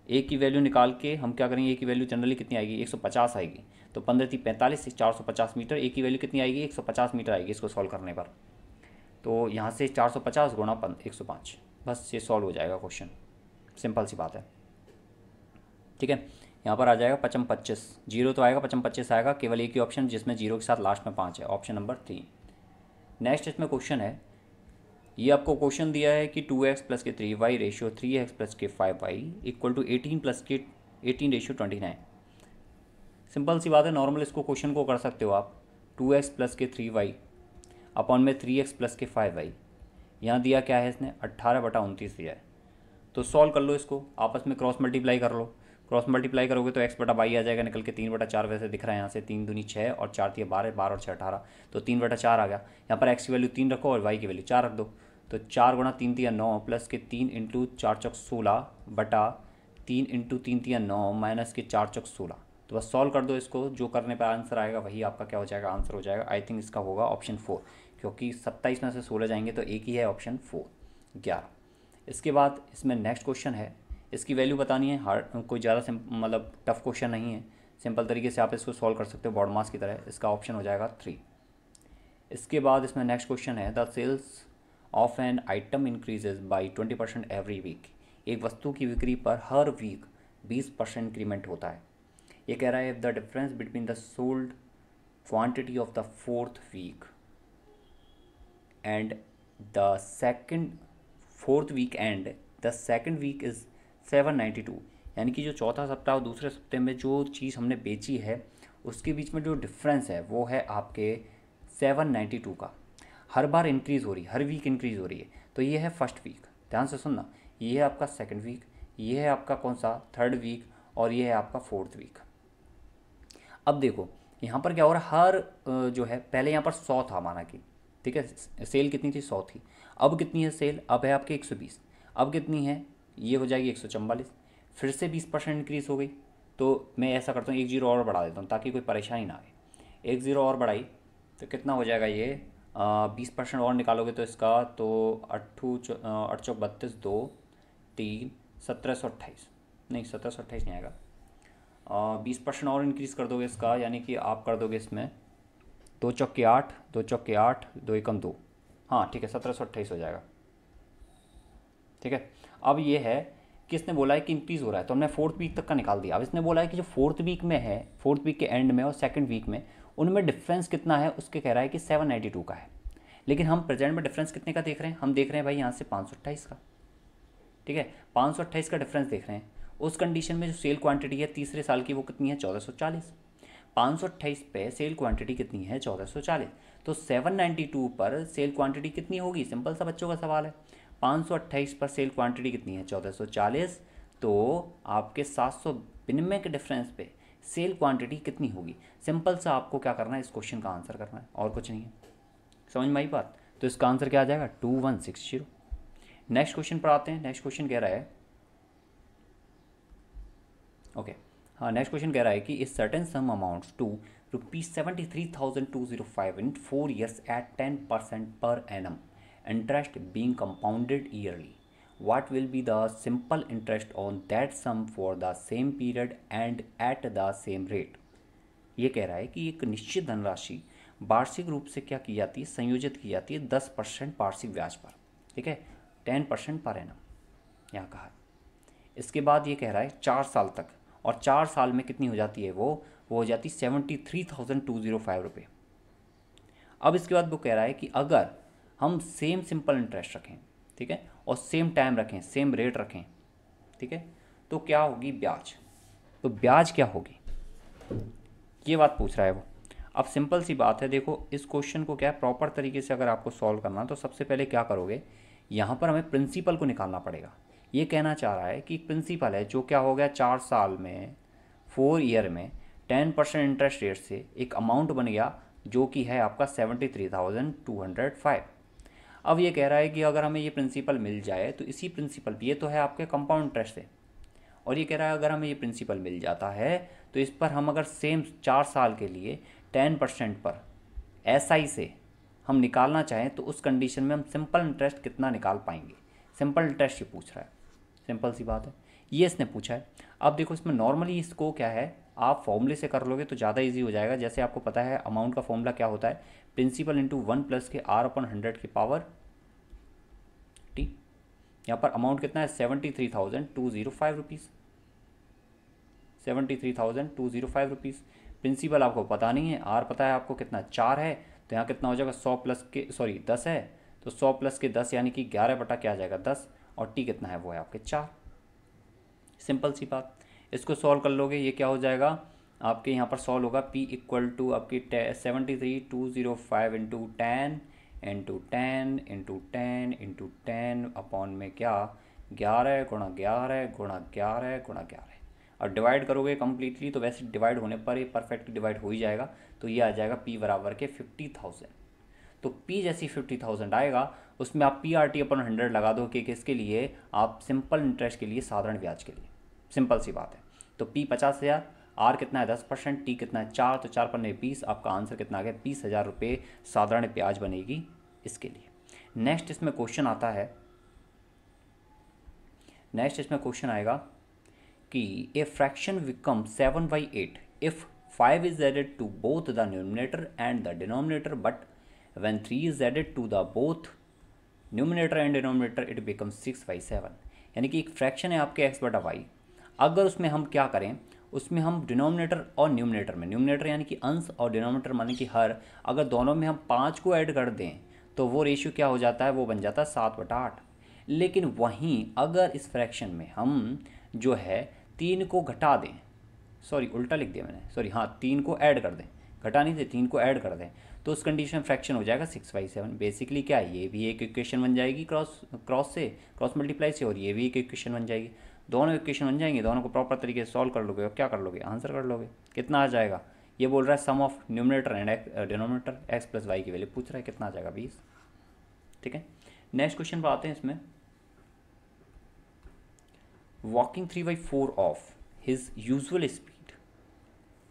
ए की वैल्यू निकाल के हम क्या करेंगे, ए की वैल्यू जनरली कितनी आएगी 150 आएगी, तो 15 × 45 450 मीटर, ए की वैल्यू कितनी आएगी 150 मीटर आएगी इसको सॉल्व करने पर। तो यहाँ से 450 गुणा 105, बस ये सॉल्व हो जाएगा क्वेश्चन, सिंपल सी बात है, ठीक है। यहाँ पर आ जाएगा 55, जीरो तो आएगा 55 आएगा, केवल एक ही ऑप्शन जिसमें जीरो के साथ लास्ट में 5 है, ऑप्शन नंबर 3। नेक्स्ट इसमें क्वेश्चन है, ये आपको क्वेश्चन दिया है कि 2x + के 3y रेशियो 3x + के 5y इक्वल टू 18 + के 18 रेशियो 29। सिंपल सी बात है, नॉर्मल इसको क्वेश्चन को कर सकते हो आप, 2x + के 3y अपॉन में 3x + के 5y, यहाँ दिया क्या है इसने 18/29 दिया है, तो सॉल्व कर लो इसको, आपस में क्रॉस मल्टीप्लाई कर लो, क्रॉस मल्टीप्लाई करोगे तो x/y आ जाएगा निकल के 3/4, वैसे दिख रहा है यहाँ से, 3 दूनी 6 और 4 × 12, 12 और 6 18, तो 3/4 आ गया। यहाँ पर x की वैल्यू 3 रखो और y की वैल्यू 4 रख दो, तो 4 गुणा 3 × 9 प्लस के 3 × 4 × 16 बटा 3 × 3 × 9 माइनस के 4 × 16, तो बस सॉल्व कर दो इसको, जो करने पर आंसर आएगा वही आपका क्या हो जाएगा, आंसर हो जाएगा। आई थिंक इसका होगा ऑप्शन 4, क्योंकि 27 में से 16 जाएंगे तो एक ही है ऑप्शन 4, 11। इसके बाद इसमें नेक्स्ट क्वेश्चन है, इसकी वैल्यू बतानी है, हार्ड कोई ज़्यादा मतलब टफ क्वेश्चन नहीं है, सिंपल तरीके से आप इसको सॉल्व कर सकते हो बॉड मास की तरह। इसका ऑप्शन हो जाएगा 3। इसके बाद इसमें नेक्स्ट क्वेश्चन है, the sales of an item increases by 20% every week. एक वस्तु की बिक्री पर हर वीक 20% इंक्रीमेंट होता है। ये कह रहा है, the difference between the sold quantity of the fourth week and the second week is 792। यानी कि जो चौथा सप्ताह और दूसरे सप्ताह में जो चीज़ हमने बेची है उसके बीच में जो डिफरेंस है वो है आपके 792 का। हर बार इंक्रीज़ हो रही है, हर वीक इंक्रीज़ हो रही है। तो ये है फर्स्ट वीक, ध्यान से सुनना, ये है आपका सेकंड वीक, ये है आपका कौन सा थर्ड वीक, और ये है आपका फोर्थ वीक। अब देखो यहाँ पर क्या हो रहा है, हर जो है पहले यहाँ पर 100 था माना कि, ठीक है, सेल कितनी थी 100 थी। अब कितनी है सेल, अब है आपके 120। अब कितनी है, ये हो जाएगी 144। फिर से 20% इंक्रीज़ हो गई। तो मैं ऐसा करता हूँ, एक जीरो और बढ़ा देता हूँ ताकि कोई परेशानी ना आए। एक ज़ीरो और बढ़ाई तो कितना हो जाएगा ये, 20% और निकालोगे तो इसका तो 8 चौक 32, 2 3 1728, नहीं 1728 नहीं आएगा। 20% और इंक्रीज़ कर दोगे इसका, यानी कि आप कर दोगे इसमें 2 चौके 8, 2 चौके 8, 2 एकम 2, हाँ ठीक है 1728 हो जाएगा। ठीक है, अब ये है कि इसने बोला है कि इंक्रीज़ हो रहा है, तो हमने फोर्थ वीक तक का निकाल दिया। अब इसने बोला है कि जो फोर्थ वीक में है, फोर्थ वीक के एंड में और सेकंड वीक में, उनमें डिफरेंस कितना है, उसके कह रहा है कि 792 का है। लेकिन हम प्रेजेंट में डिफरेंस कितने का देख रहे हैं, हम देख रहे हैं भाई यहाँ से 528 का। ठीक है, 528 का डिफरेंस देख रहे हैं। उस कंडीशन में जो सेल क्वांटिटी है तीसरे साल की वो कितनी है, 1440। 528 पे सेल क्वांटिटी कितनी है, 1440। तो 792 पर सेल क्वांटिटी कितनी होगी, सिंपल सा बच्चों का सवाल है। 528 पर सेल क्वांटिटी कितनी है, 1440। तो आपके 792 के डिफरेंस पे सेल क्वांटिटी कितनी होगी, सिंपल सा आपको क्या करना है, इस क्वेश्चन का आंसर करना है, और कुछ नहीं है। समझ में आई बात। तो इसका आंसर क्या आ जाएगा, 2160। नेक्स्ट क्वेश्चन पर आते हैं। नेक्स्ट क्वेश्चन कह रहा है, ओके हाँ, नेक्स्ट क्वेश्चन कह रहा है कि इस certain sum amounts to ₹73,205 in 4 years at 10% per annum, interest being compounded yearly, what will be the simple interest on that sum for the same period and at the same rate। ये कह रहा है कि एक निश्चित धनराशि वार्षिक रूप से क्या की जाती है, संयोजित की जाती है 10% वार्षिक ब्याज पर, ठीक है, 10% पर एनम यहाँ कहा है। इसके बाद ये कह रहा है 4 साल तक, और 4 साल में कितनी हो जाती है वो हो जाती 73,205 रुपये। अब इसके बाद वो कह रहा है कि अगर हम सेम सिंपल इंटरेस्ट रखें, ठीक है, और सेम टाइम रखें, सेम रेट रखें, ठीक है, तो क्या होगी ब्याज, तो ब्याज क्या होगी, ये बात पूछ रहा है वो। अब सिंपल सी बात है, देखो इस क्वेश्चन को क्या है, प्रॉपर तरीके से अगर आपको सॉल्व करना तो सबसे पहले क्या करोगे, यहाँ पर हमें प्रिंसिपल को निकालना पड़ेगा। ये कहना चाह रहा है कि प्रिंसिपल है जो क्या हो गया, 4 साल में 4 ईयर में 10% इंटरेस्ट रेट से एक अमाउंट बन गया जो कि है आपका 73,205। अब ये कह रहा है कि अगर हमें ये प्रिंसिपल मिल जाए तो इसी प्रिंसिपल, ये तो है आपके कंपाउंड इंटरेस्ट से, और ये कह रहा है अगर हमें ये प्रिंसिपल मिल जाता है तो इस पर हम अगर सेम 4 साल के लिए 10% पर SI से हम निकालना चाहें तो उस कंडीशन में हम सिंपल इंटरेस्ट कितना निकाल पाएंगे, सिंपल इंटरेस्ट ये पूछ रहा है। सिंपल सी बात है, ये इसने पूछा है। अब देखो इसमें नॉर्मली इसको क्या है, आप फॉर्मूले से कर लोगे तो ज़्यादा इजी हो जाएगा। जैसे आपको पता है अमाउंट का फॉर्मूला क्या होता है, प्रिंसिपल इंटू 1 प्लस के R/100 की पावर T। यहाँ पर अमाउंट कितना है, 73,205 रुपीज़, 73,205 रुपीज़। प्रिंसिपल आपको पता नहीं है, R पता है आपको कितना, 4 है, तो यहाँ कितना हो जाएगा 100 प्लस के 10 है, तो 100 प्लस के 10 यानी कि 11 बटा क्या आ जाएगा 10, और T कितना है वो है आपके 4। सिंपल सी बात, इसको सॉल्व कर लोगे, ये क्या हो जाएगा आपके, यहाँ पर सॉल्व होगा P इक्वल टू आपकी 73,205 into 10 into 10 into 10 into 10 upon में क्या 11 गुणा 11 गुणा 11 गुणा 11, और डिवाइड करोगे कम्प्लीटली तो वैसे डिवाइड होने पर ये परफेक्ट डिवाइड हो ही जाएगा। तो ये आ जाएगा P बराबर के 50,000। तो P जैसी 50,000 आएगा, उसमें आप PRT/100 लगा दो कि किसके लिए, आप सिंपल इंटरेस्ट के लिए, साधारण ब्याज के लिए। सिंपल सी बात है। तो P 50,000, R कितना है 10%, T कितना है 4, तो 4 पन्ने 20, आपका आंसर कितना आ गया 20,000 रुपये साधारण ब्याज बनेगी इसके लिए। नेक्स्ट इसमें क्वेश्चन आता है, नेक्स्ट इसमें क्वेश्चन आएगा कि a fraction become 7/8 if 5 is added to both the numerator and the denominator, but when 3 is added to the both numerator and denominator it become 6/7। यानी कि एक फ्रैक्शन है आपके x बटा वाई, अगर उसमें हम क्या करें, उसमें हम डिनोमिनेटर और न्यूमिनेटर में, न्यूमिनेटर यानी कि अंश और डिनोमिनेटर माने कि हर, अगर दोनों में हम 5 को ऐड कर दें तो वो रेशियो क्या हो जाता है, वो बन जाता है 7/8। लेकिन वहीं अगर इस फ्रैक्शन में हम जो है 3 को घटा दें, सॉरी उल्टा लिख दिया मैंने, सॉरी हाँ 3 को ऐड कर दें, घटा नहीं थे, 3 को ऐड कर दें, तो उस कंडीशन में फ्रैक्शन हो जाएगा 6/7। बेसिकली क्या है, ये भी एक इक्वेशन बन जाएगी क्रॉस मल्टीप्लाई से, और ये भी एक इक्वेशन बन जाएगी। दोनों इक्वेशन बन जाएंगे, दोनों को प्रॉपर तरीके से सॉल्व कर लोगे और क्या कर लोगे, आंसर कर लोगे। कितना आ जाएगा, ये बोल रहा है sum of numerator and denominator x plus y की वैल्यू पूछ रहा है, कितना आ जाएगा 20। ठीक है, नेक्स्ट क्वेश्चन पर आते हैं। इसमें walking 3/4 of his usual speed,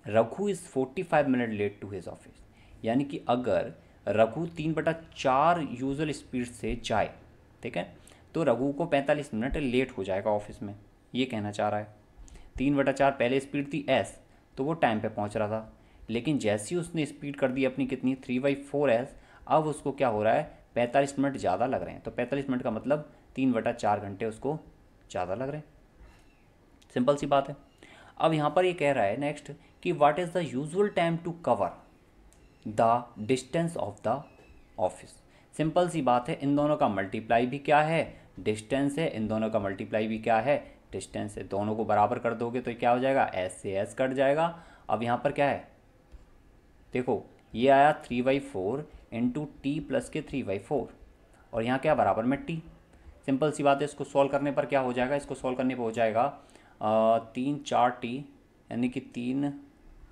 Raghu is 45 minute late to his office. यानी कि अगर रघु 3/4 यूजुअल स्पीड से जाए, ठीक है, तो रघु को 45 मिनट लेट हो जाएगा ऑफिस में, ये कहना चाह रहा है। 3/4 पहले स्पीड थी s, तो वो टाइम पे पहुंच रहा था, लेकिन जैसे ही उसने स्पीड कर दी अपनी कितनी 3/4s, अब उसको क्या हो रहा है, 45 मिनट ज़्यादा लग रहे हैं। तो 45 मिनट का मतलब 3/4 घंटे उसको ज़्यादा लग रहे हैं, सिंपल सी बात है। अब यहाँ पर ये कह रहा है नेक्स्ट कि what is the usual time to cover the distance of the office. Simple सी बात है, इन दोनों का मल्टीप्लाई भी क्या है, डिस्टेंस है, इन दोनों का मल्टीप्लाई भी क्या है, डिस्टेंस है। दोनों को बराबर कर दोगे तो क्या हो जाएगा, s से s कट जाएगा। अब यहाँ पर क्या है, देखो ये आया 3/4 इंटू टी प्लस के 3/4, और यहाँ क्या बराबर में t। सिंपल सी बात है, इसको सॉल्व करने पर क्या हो जाएगा, इसको सॉल्व करने पर हो जाएगा 3 4t, यानी कि 3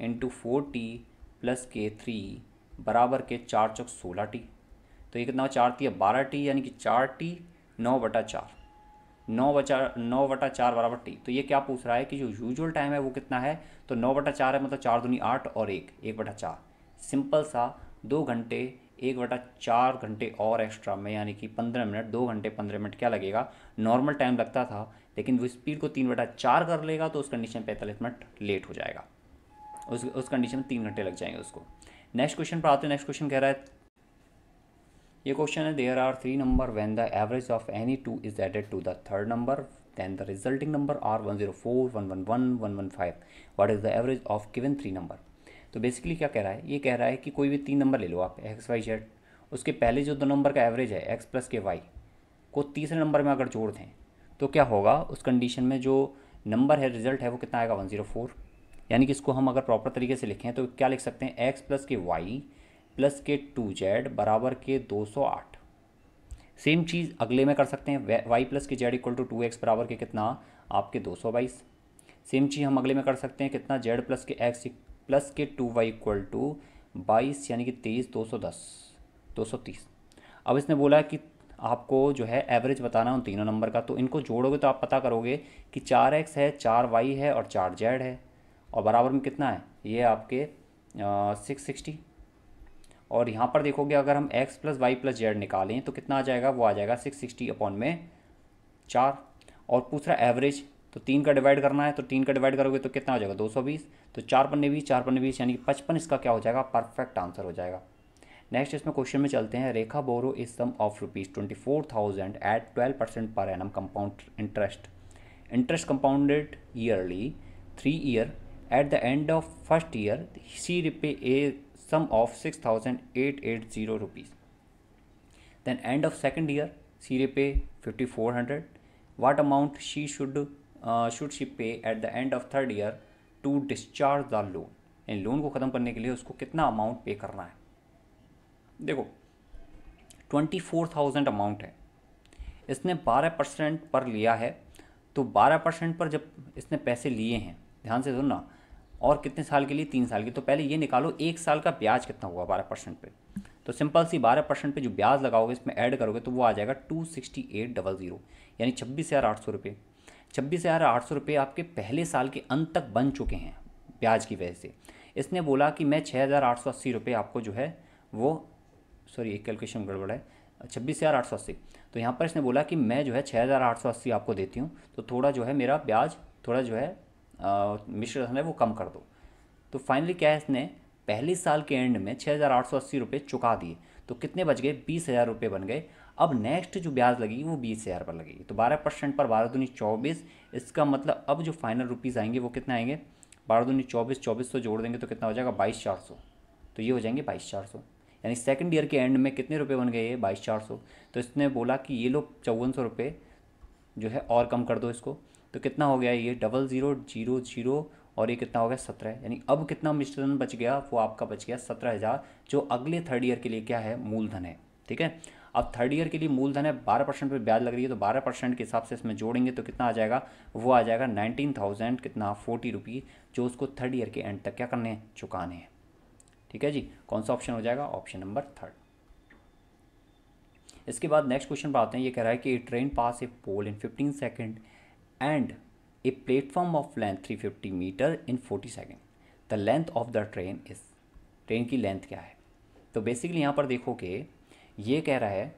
इंटू 4t प्लस के 3 बराबर के 4 चौक 16t। तो ये कितना 4 थी 12t, यानी कि 4t 9/4, 9/4 बराबर टी। तो ये क्या पूछ रहा है कि जो यूजुअल टाइम है वो कितना है, तो 9/4 है, मतलब 4 दूनी 8 और 1/4। सिंपल सा 2 घंटे 1/4 घंटे और एक्स्ट्रा में, यानी कि 15 मिनट, 2 घंटे 15 मिनट क्या लगेगा, नॉर्मल टाइम लगता था, लेकिन वो स्पीड को 3/4 कर लेगा तो उस कंडीशन 45 मिनट लेट हो जाएगा, उस कंडीशन में 3 घंटे लग जाएंगे उसको। नेक्स्ट क्वेश्चन पर आते हैं। नेक्स्ट क्वेश्चन कह रहा है, ये क्वेश्चन है, there are 3 number when the average of any 2 is added to the third number then the resulting number are 104 111 115, what is the average of given 3 number. तो basically क्या कह रहा है, ये कह रहा है कि कोई भी 3 नंबर ले लो आप एक्स वाई जेड, उसके पहले जो 2 नंबर का एवरेज है एक्स प्लस के वाई को तीसरे नंबर में अगर जोड़ दें तो क्या होगा, उस कंडीशन में जो नंबर है रिजल्ट है वो कितना आएगा 104। यानी कि इसको हम अगर प्रॉपर तरीके से लिखें तो क्या लिख सकते हैं, एक्स प्लस के वाई प्लस के 2z बराबर के 208। सेम चीज़ अगले में कर सकते हैं, वाई प्लस के जेड इक्वल टू 2x बराबर के कितना आपके 222। सेम चीज़ हम अगले में कर सकते हैं, कितना जेड प्लस के एक्स प्लस के 2y इक्वल टू 22, यानी कि 23 210 230। अब इसने बोला कि आपको जो है एवरेज बताना उन तीनों नंबर का, तो इनको जोड़ोगे तो आप पता करोगे कि 4x है, 4y है और 4z है, और बराबर में कितना है, ये आपके 660। और यहाँ पर देखोगे अगर हम x plus Y plus Z निकालें तो कितना आ जाएगा, वो आ जाएगा 660 अपॉन में 4। और पूछ रहा एवरेज, तो 3 का डिवाइड करना है, तो 3 का डिवाइड करोगे तो कितना हो जाएगा 220, तो 4 पन्ने 20 4 पन्ने 20 यानी कि 55 इसका क्या हो जाएगा, परफेक्ट आंसर हो जाएगा। नेक्स्ट इसमें क्वेश्चन में चलते हैं। Rekha borrow is sum of ₹24,000 at 12% per annum compound interest compounded yearly 3 year at the end of first year she repay a sum of 6,880 rupees. Then end of second year she repay 5,400. What amount should she pay at the end of third year to discharge the loan? In loan को ख़त्म करने के लिए उसको कितना amount पे करना है। देखो 24,000 अमाउंट है, इसने 12% पर लिया है, तो 12% पर जब इसने पैसे लिए हैं, ध्यान से सुनना, और कितने साल के लिए, 3 साल की, तो पहले ये निकालो 1 साल का ब्याज कितना हुआ 12% पे। तो सिंपल सी 12% पे जो ब्याज लगाओगे इसमें ऐड करोगे तो वो आ जाएगा 26800, यानी 26,800 रुपये। 26,800 रुपये आपके पहले साल के अंत तक बन चुके हैं ब्याज की वजह से। इसने बोला कि मैं 6,880 रुपये आपको जो है वो, सॉरी एक कैलकुलेशन गड़बड़ है, 26,880। तो यहाँ पर इसने बोला कि मैं जो है 6,880 आपको देती हूँ, तो थोड़ा जो है मेरा ब्याज थोड़ा जो है मिश्र धन है वो कम कर दो। तो फाइनली क्या है, इसने पहले साल के एंड में 6,880 रुपये चुका दिए, तो कितने बच गए, 20,000 रुपये बन गए। अब नेक्स्ट जो ब्याज लगेगी वो 20,000 पर लगेगी, तो 12% पर 12 दूनी 24। इसका मतलब अब जो फाइनल रुपीज़ आएंगे वो कितना आएंगे, 12 दूनी 24, 24 तो जोड़ देंगे तो कितना हो जाएगा 22,400, तो ये हो जाएंगे 22,400। यानी सेकंड ईयर के एंड में कितने रुपए बन गए, ये 22,400। तो इसने बोला कि ये लोग 5400 रुपये जो है और कम कर दो इसको, तो कितना हो गया, ये 0000 और ये कितना हो गया 17। यानी अब कितना मिश्रण बच गया, वो आपका बच गया 17,000, जो अगले थर्ड ईयर के लिए क्या है, मूलधन है। ठीक है, अब थर्ड ईयर के लिए मूलधन है, 12% पर ब्याज लग रही है, तो 12% के हिसाब से इसमें जोड़ेंगे तो कितना आ जाएगा, वो आ जाएगा 19,000 कितना 40 रुपीज़, जो उसको थर्ड ईयर के एंड तक क्या करने हैं, चुकाने हैं। ठीक है जी, कौन सा ऑप्शन हो जाएगा, ऑप्शन नंबर 3। इसके बाद नेक्स्ट क्वेश्चन पर आते हैं। ये कह रहा है कि train pass a pole in 15 second and a platform of length 350 metre in 40 second, the length of the train is, train की लेंथ क्या है। तो बेसिकली यहाँ पर देखो कि ये कह रहा है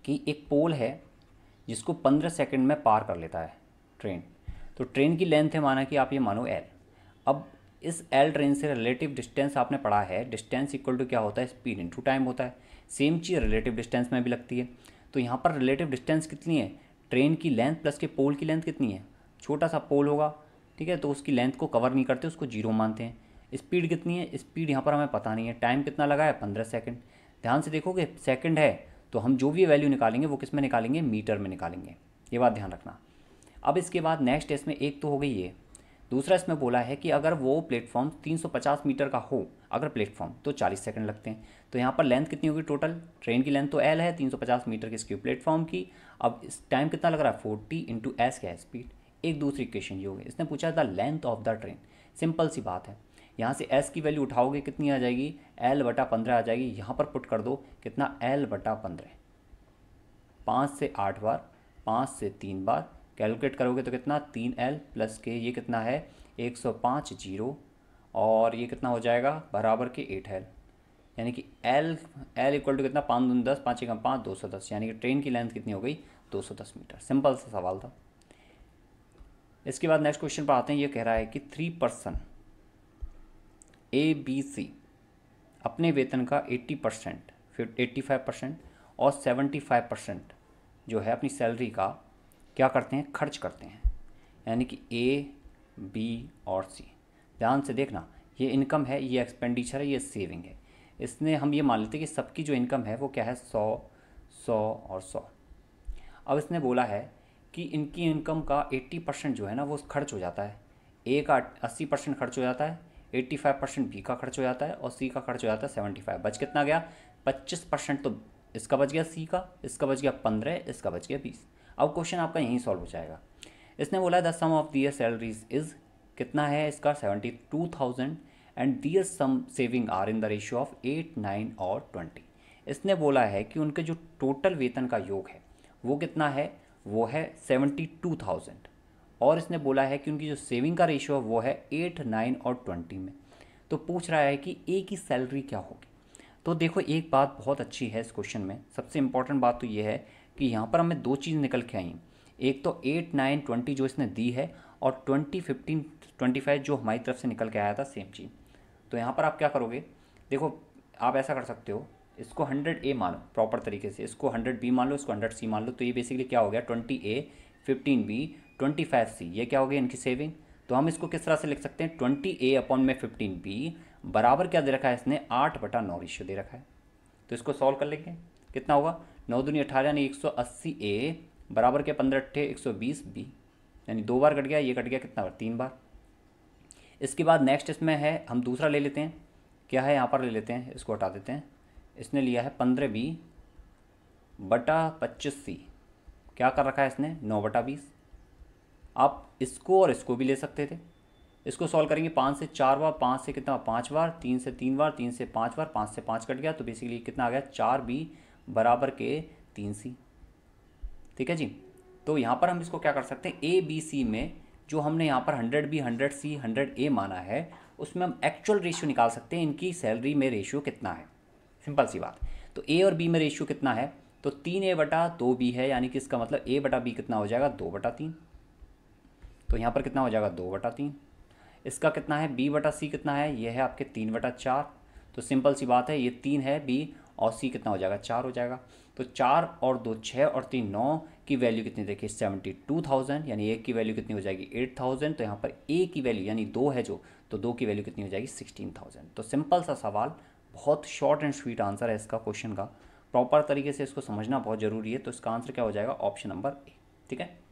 कि एक पोल है जिसको 15 सेकेंड में पार कर लेता है ट्रेन, तो ट्रेन की लेंथ है माना कि आप ये मानो एल। अब इस एल ट्रेन से रिलेटिव डिस्टेंस आपने पढ़ा है, डिस्टेंस इक्वल टू क्या होता है, स्पीड इनटू टाइम होता है। सेम चीज़ रिलेटिव डिस्टेंस में भी लगती है। तो यहाँ पर रिलेटिव डिस्टेंस कितनी है, ट्रेन की लेंथ प्लस के पोल की लेंथ कितनी है, छोटा सा पोल होगा, ठीक है, तो उसकी लेंथ को कवर नहीं करते, उसको जीरो मानते हैं। स्पीड कितनी है, स्पीड यहाँ पर हमें पता नहीं है। टाइम कितना लगा है, 15 सेकेंड। ध्यान से देखोगे सेकेंड है, तो हम जो भी वैल्यू निकालेंगे वो किस में निकालेंगे, मीटर में निकालेंगे, ये बात ध्यान रखना। अब इसके बाद नेक्स्ट इसमें एक तो हो गई ये, दूसरा इसमें बोला है कि अगर वो प्लेटफॉर्म 350 मीटर का हो, अगर प्लेटफॉर्म, तो 40 सेकंड लगते हैं। तो यहाँ पर लेंथ कितनी होगी टोटल, ट्रेन की लेंथ तो एल है, 350 मीटर की इसकी प्लेटफॉर्म की। अब इस टाइम कितना लग रहा है, 40 इंटू एस क्या है, स्पीड। एक दूसरी इक्वेशन ये होगी, इसने पूछा the length of the train. Simple सी बात है, यहाँ से एस की वैल्यू उठाओगे कितनी आ जाएगी, L/15 आ जाएगी। यहाँ पर पुट कर दो कितना, L/15, 5 से 8 बार, 5 से 3 बार कैलकुलेट करोगे तो कितना, 3L प्लस के ये कितना है 105 जीरो, और ये कितना हो जाएगा बराबर के 8L। यानी कि L इक्वल टू कितना, 5 दूनी 10, 5 एकम 5, 210। यानी कि ट्रेन की लेंथ कितनी हो गई, 210 मीटर। सिंपल सा सवाल था। इसके बाद नेक्स्ट क्वेश्चन पर आते हैं। ये कह रहा है कि 3 पर्सन ABC अपने वेतन का 80%, फिर 85% और 75% जो है अपनी सैलरी का क्या करते हैं, खर्च करते हैं। यानी कि A, B और C। ध्यान से देखना, ये इनकम है, ये एक्सपेंडिचर है, ये सेविंग है। इसने हम ये मान लेते हैं कि सबकी जो इनकम है वो क्या है, 100, 100 और 100। अब इसने बोला है कि इनकी इनकम का 80% जो है ना वो खर्च हो जाता है। A का 80% खर्च हो जाता है, 85% B का खर्च हो जाता है और C का खर्च हो जाता है 75। बच कितना गया, 25%। तो इसका बच गया C का, इसका बच गया 15, इसका बच गया 20। अब क्वेश्चन आपका यहीं सॉल्व हो जाएगा। इसने बोला the sum of their salaries is, कितना है इसका 72,000 and their sum saving are in the ratio of 8, 9 और 20। इसने बोला है कि उनके जो टोटल वेतन का योग है वो कितना है, वो है 72,000, और इसने बोला है कि उनकी जो सेविंग का रेशियो है वो है 8, 9 और 20 में। तो पूछ रहा है कि ए की सैलरी क्या होगी। तो देखो एक बात बहुत अच्छी है इस क्वेश्चन में, सबसे इंपॉर्टेंट बात तो ये है कि यहाँ पर हमें दो चीज़ निकल के आई। एक तो 8, 9, 20 जो इसने दी है, और 20, 15, 25 जो हमारी तरफ से निकल के आया था, सेम चीज़। तो यहाँ पर आप क्या करोगे, देखो आप ऐसा कर सकते हो, इसको 100A मानो प्रॉपर तरीके से, इसको 100B मान लो, इसको 100C मान लो। तो ये बेसिकली क्या हो गया, 20A, 15B, 25C, ये क्या हो गया इनकी सेविंग। तो हम इसको किस तरह से लिख सकते हैं, 20A अपॉन में 15B बराबर क्या दे रखा है इसने, 8/9 रेशियो दे रखा है। तो इसको सॉल्व कर लेंगे, कितना होगा, 9 दूनी 18 यानी 180A बराबर के 15 अट्ठे 120B, यानी 2 बार कट गया, ये कट गया कितना बार, 3 बार। इसके बाद नेक्स्ट इसमें है, हम दूसरा ले लेते हैं, क्या है यहाँ पर ले लेते हैं, इसको हटा देते हैं। इसने लिया है 15B/25C, क्या कर रखा है इसने, 9/20। आप इसको और इसको भी ले सकते थे। इसको सॉल्व करेंगे, 5 से 4 बार, 5 से कितना 5 बार, 3 से 3 बार, 3 से 5 बार, 5 से 5 कट गया। तो बेसिकली कितना आ गया, 4B बराबर के 3C। ठीक है जी। तो यहाँ पर हम इसको क्या कर सकते हैं, ABC में जो हमने यहाँ पर 100B, 100C, 100A माना है, उसमें हम एक्चुअल रेशियो निकाल सकते हैं, इनकी सैलरी में रेशियो कितना है। सिंपल सी बात। तो A और B में रेशियो कितना है, तो 3A/2B है, यानी कि इसका मतलब A/B कितना हो जाएगा, 2/3। तो यहाँ पर कितना हो जाएगा, 2/3। इसका कितना है, बी बटा सी कितना है, ये है आपके 3/4। तो सिंपल सी बात है, ये 3 है बी और सी कितना हो जाएगा, 4 हो जाएगा। तो 4 और 2 6 और 3 9 की वैल्यू कितनी देखिए 72,000, यानी एक की वैल्यू कितनी हो जाएगी 8,000। तो यहाँ पर ए की वैल्यू यानी 2 है जो, तो 2 की वैल्यू कितनी हो जाएगी 16,000। तो सिंपल सा सवाल, बहुत शॉर्ट एंड स्वीट आंसर है इसका क्वेश्चन का। प्रॉपर तरीके से इसको समझना बहुत ज़रूरी है। तो इसका आंसर क्या हो जाएगा, ऑप्शन नंबर ए। ठीक है।